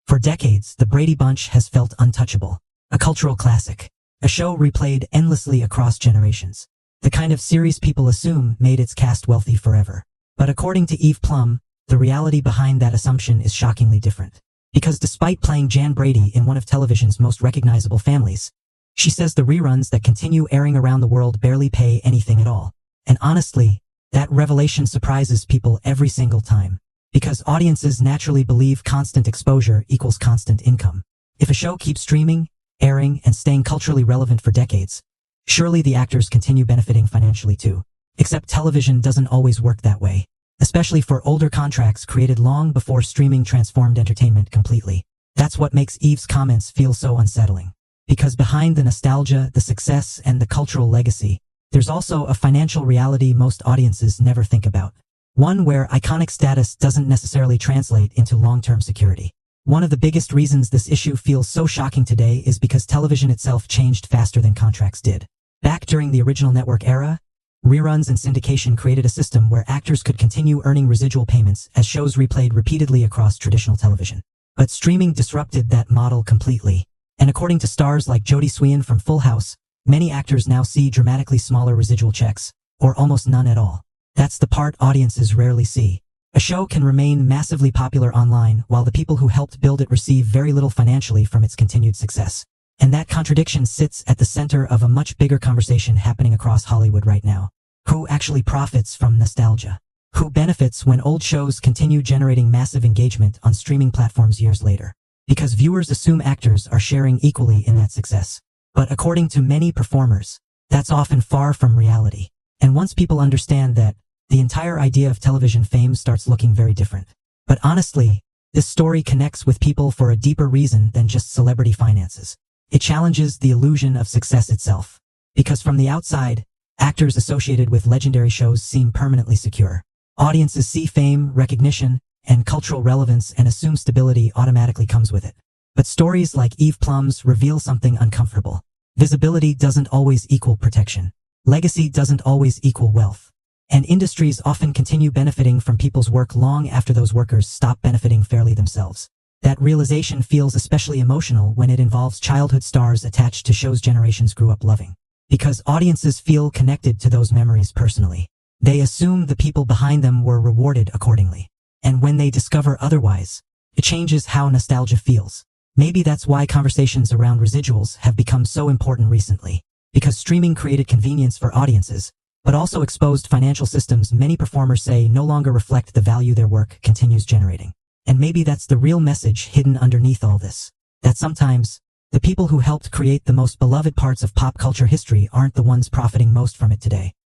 For decades, the Brady Bunch has felt untouchable. A cultural classic. A show replayed endlessly across generations. The kind of series people assume made its cast wealthy forever. But according to Plumb, the reality behind that assumption is shockingly different. Because despite playing Jan Brady in one of television's most recognizable families, she says the reruns that continue airing around the world barely pay anything at all. And honestly, that revelation surprises people every single time. Because audiences naturally believe constant exposure equals constant income. If a show keeps streaming, airing, and staying culturally relevant for decades, surely the actors continue benefiting financially too. Except television doesn't always work that way. Especially for older contracts created long before streaming transformed entertainment completely. That's what makes Eve's comments feel so unsettling. Because behind the nostalgia, the success, and the cultural legacy, there's also a financial reality most audiences never think about. One where iconic status doesn't necessarily translate into long-term security. One of the biggest reasons this issue feels so shocking today is because television itself changed faster than contracts did. Back during the original network era, reruns and syndication created a system where actors could continue earning residual payments as shows replayed repeatedly across traditional television. But streaming disrupted that model completely. And according to stars like Jodie Sweetin from Full House, many actors now see dramatically smaller residual checks, or almost none at all. That's the part audiences rarely see. A show can remain massively popular online while the people who helped build it receive very little financially from its continued success. And that contradiction sits at the center of a much bigger conversation happening across Hollywood right now. Who actually profits from nostalgia? Who benefits when old shows continue generating massive engagement on streaming platforms years later? Because viewers assume actors are sharing equally in that success. But according to many performers, that's often far from reality. And once people understand that, the entire idea of television fame starts looking very different. But honestly, this story connects with people for a deeper reason than just celebrity finances. It challenges the illusion of success itself. Because from the outside, actors associated with legendary shows seem permanently secure. Audiences see fame, recognition, and cultural relevance and assume stability automatically comes with it. But stories like Plumb's reveal something uncomfortable. Visibility doesn't always equal protection. Legacy doesn't always equal wealth. And industries often continue benefiting from people's work long after those workers stop benefiting fairly themselves. That realization feels especially emotional when it involves childhood stars attached to shows generations grew up loving. Because audiences feel connected to those memories personally. They assume the people behind them were rewarded accordingly. And when they discover otherwise, it changes how nostalgia feels. Maybe that's why conversations around residuals have become so important recently. Because streaming created convenience for audiences, but also exposed financial systems many performers say no longer reflect the value their work continues generating. And maybe that's the real message hidden underneath all this. That sometimes, the people who helped create the most beloved parts of pop culture history aren't the ones profiting most from it today.